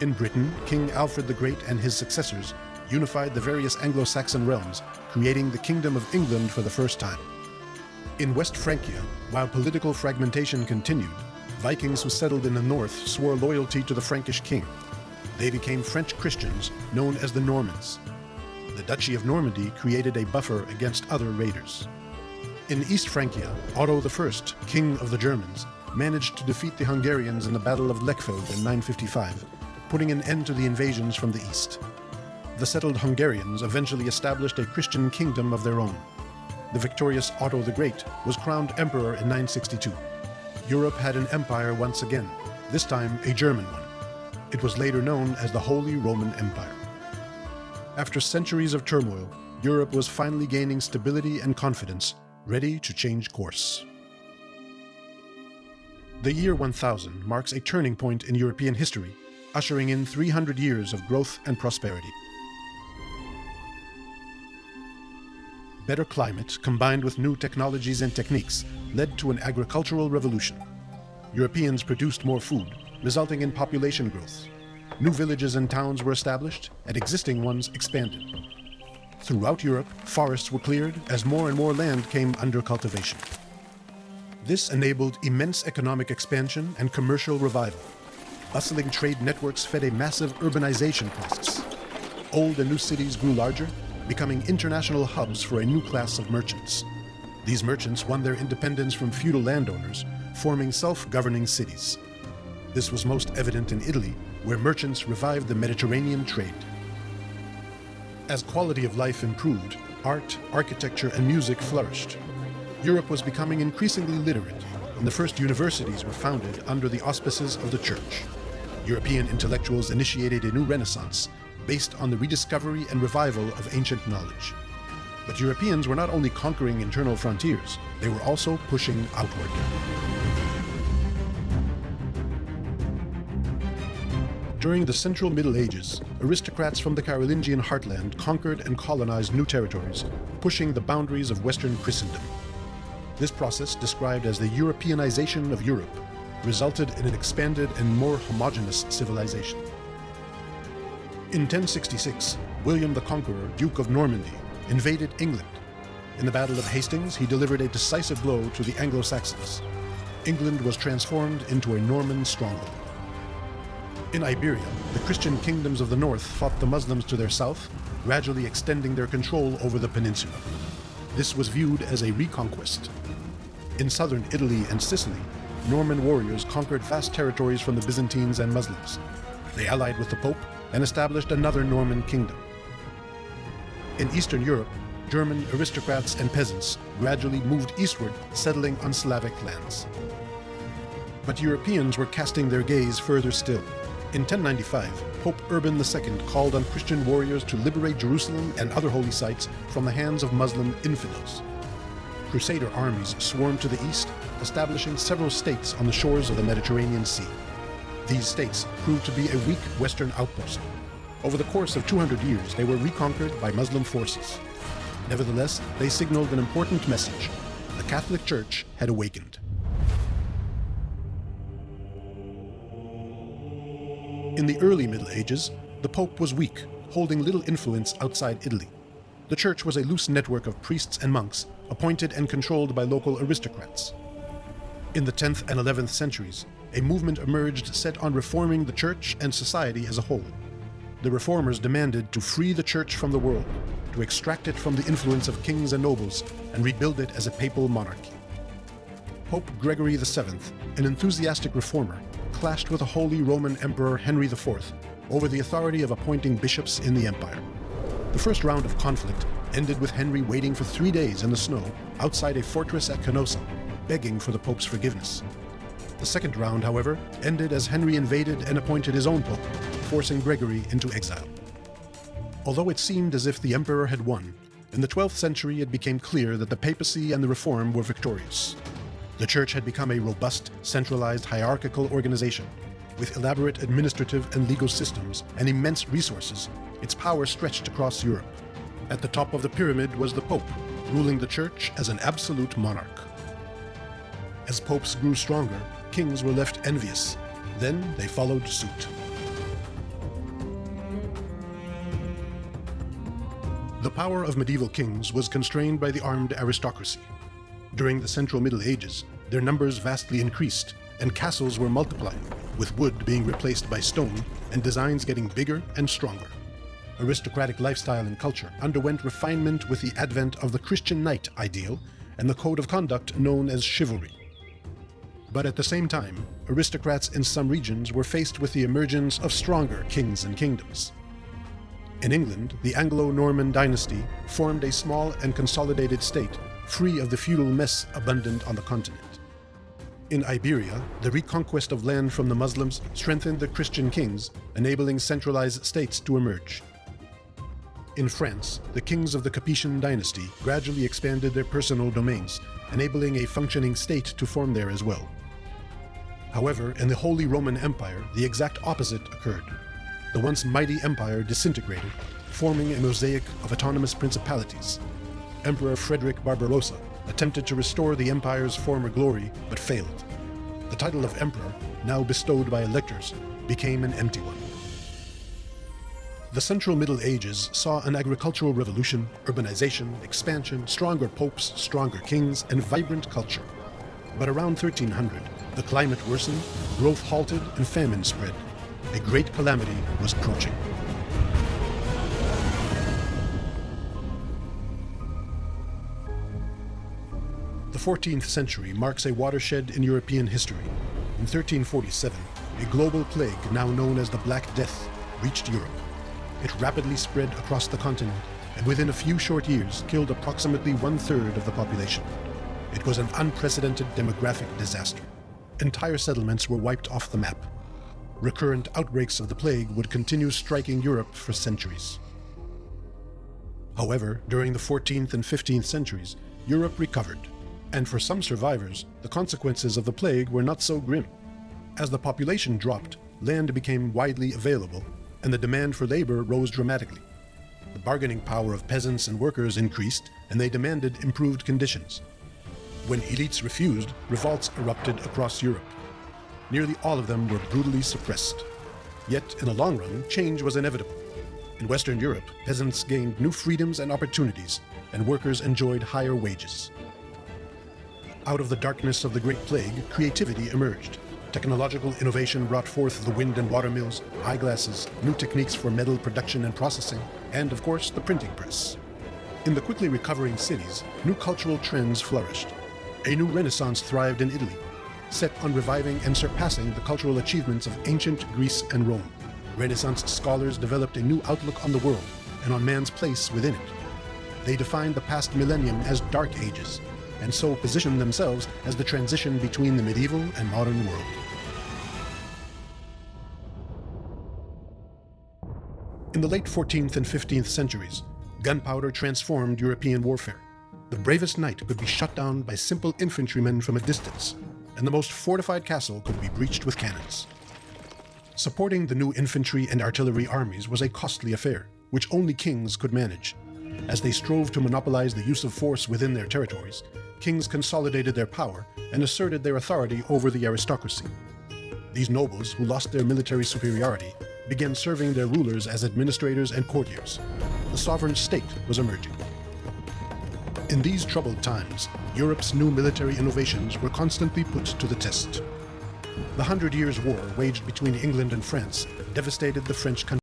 In Britain, King Alfred the Great and his successors unified the various Anglo-Saxon realms, creating the Kingdom of England for the first time. In West Francia, while political fragmentation continued, Vikings who settled in the north swore loyalty to the Frankish king. They became French Christians, known as the Normans. The Duchy of Normandy created a buffer against other raiders. In East Francia, Otto I, king of the Germans, managed to defeat the Hungarians in the Battle of Lechfeld in 955, putting an end to the invasions from the east. The settled Hungarians eventually established a Christian kingdom of their own. The victorious Otto the Great was crowned emperor in 962. Europe had an empire once again, this time a German one. It was later known as the Holy Roman Empire. After centuries of turmoil, Europe was finally gaining stability and confidence, ready to change course. The year 1000 marks a turning point in European history, ushering in 300 years of growth and prosperity. Better climate, combined with new technologies and techniques, led to an agricultural revolution. Europeans produced more food, resulting in population growth. New villages and towns were established, and existing ones expanded. Throughout Europe, forests were cleared as more and more land came under cultivation. This enabled immense economic expansion and commercial revival. Bustling trade networks fed a massive urbanization process. Old and new cities grew larger, becoming international hubs for a new class of merchants. These merchants won their independence from feudal landowners, forming self-governing cities. This was most evident in Italy, where merchants revived the Mediterranean trade. As quality of life improved, art, architecture, and music flourished. Europe was becoming increasingly literate, and the first universities were founded under the auspices of the Church. European intellectuals initiated a new renaissance based on the rediscovery and revival of ancient knowledge. But Europeans were not only conquering internal frontiers, they were also pushing outward. During the Central Middle Ages, aristocrats from the Carolingian heartland conquered and colonized new territories, pushing the boundaries of Western Christendom. This process, described as the Europeanization of Europe, resulted in an expanded and more homogeneous civilization. In 1066, William the Conqueror, Duke of Normandy, invaded England. In the Battle of Hastings, he delivered a decisive blow to the Anglo-Saxons. England was transformed into a Norman stronghold. In Iberia, the Christian kingdoms of the north fought the Muslims to their south, gradually extending their control over the peninsula. This was viewed as a reconquest. In southern Italy and Sicily, Norman warriors conquered vast territories from the Byzantines and Muslims. They allied with the Pope and established another Norman kingdom. In Eastern Europe, German aristocrats and peasants gradually moved eastward, settling on Slavic lands. But Europeans were casting their gaze further still. In 1095, Pope Urban II called on Christian warriors to liberate Jerusalem and other holy sites from the hands of Muslim infidels. Crusader armies swarmed to the east, establishing several states on the shores of the Mediterranean Sea. These states proved to be a weak Western outpost. Over the course of 200 years, they were reconquered by Muslim forces. Nevertheless, they signaled an important message. The Catholic Church had awakened. In the early Middle Ages, the Pope was weak, holding little influence outside Italy. The Church was a loose network of priests and monks, appointed and controlled by local aristocrats. In the 10th and 11th centuries, a movement emerged set on reforming the Church and society as a whole. The reformers demanded to free the Church from the world, to extract it from the influence of kings and nobles, and rebuild it as a papal monarchy. Pope Gregory VII, an enthusiastic reformer, clashed with the Holy Roman Emperor Henry IV over the authority of appointing bishops in the empire. The first round of conflict ended with Henry waiting for 3 days in the snow outside a fortress at Canossa, begging for the Pope's forgiveness. The second round, however, ended as Henry invaded and appointed his own pope, forcing Gregory into exile. Although it seemed as if the emperor had won, in the 12th century it became clear that the papacy and the reform were victorious. The Church had become a robust, centralized, hierarchical organization. With elaborate administrative and legal systems and immense resources, its power stretched across Europe. At the top of the pyramid was the Pope, ruling the Church as an absolute monarch. As popes grew stronger, kings were left envious. Then they followed suit. The power of medieval kings was constrained by the armed aristocracy. During the Central Middle Ages, their numbers vastly increased, and castles were multiplying, with wood being replaced by stone and designs getting bigger and stronger. Aristocratic lifestyle and culture underwent refinement with the advent of the Christian knight ideal and the code of conduct known as chivalry. But at the same time, aristocrats in some regions were faced with the emergence of stronger kings and kingdoms. In England, the Anglo-Norman dynasty formed a small and consolidated state, free of the feudal mess abundant on the continent. In Iberia, the reconquest of land from the Muslims strengthened the Christian kings, enabling centralized states to emerge. In France, the kings of the Capetian dynasty gradually expanded their personal domains, enabling a functioning state to form there as well. However, in the Holy Roman Empire, the exact opposite occurred. The once mighty empire disintegrated, forming a mosaic of autonomous principalities. Emperor Frederick Barbarossa attempted to restore the empire's former glory, but failed. The title of emperor, now bestowed by electors, became an empty one. The Central Middle Ages saw an agricultural revolution, urbanization, expansion, stronger popes, stronger kings, and vibrant culture. But around 1300, the climate worsened, growth halted, and famine spread. A great calamity was approaching. The 14th century marks a watershed in European history. In 1347, a global plague now known as the Black Death reached Europe. It rapidly spread across the continent and within a few short years killed approximately 1/3 of the population. It was an unprecedented demographic disaster. Entire settlements were wiped off the map. Recurrent outbreaks of the plague would continue striking Europe for centuries. However, during the 14th and 15th centuries, Europe recovered, and for some survivors, the consequences of the plague were not so grim. As the population dropped, land became widely available, and the demand for labor rose dramatically. The bargaining power of peasants and workers increased, and they demanded improved conditions. When elites refused, revolts erupted across Europe. Nearly all of them were brutally suppressed. Yet, in the long run, change was inevitable. In Western Europe, peasants gained new freedoms and opportunities, and workers enjoyed higher wages. Out of the darkness of the Great Plague, creativity emerged. Technological innovation brought forth the wind and water mills, eyeglasses, new techniques for metal production and processing, and, of course, the printing press. In the quickly recovering cities, new cultural trends flourished. A new renaissance thrived in Italy, set on reviving and surpassing the cultural achievements of ancient Greece and Rome. Renaissance scholars developed a new outlook on the world and on man's place within it. They defined the past millennium as Dark Ages, and so positioned themselves as the transition between the medieval and modern world. In the late 14th and 15th centuries, gunpowder transformed European warfare. The bravest knight could be shot down by simple infantrymen from a distance, and the most fortified castle could be breached with cannons. Supporting the new infantry and artillery armies was a costly affair, which only kings could manage. As they strove to monopolize the use of force within their territories, kings consolidated their power and asserted their authority over the aristocracy. These nobles, who lost their military superiority, began serving their rulers as administrators and courtiers. The sovereign state was emerging. In these troubled times, Europe's new military innovations were constantly put to the test. The 100 Years' War waged between England and France devastated the French country.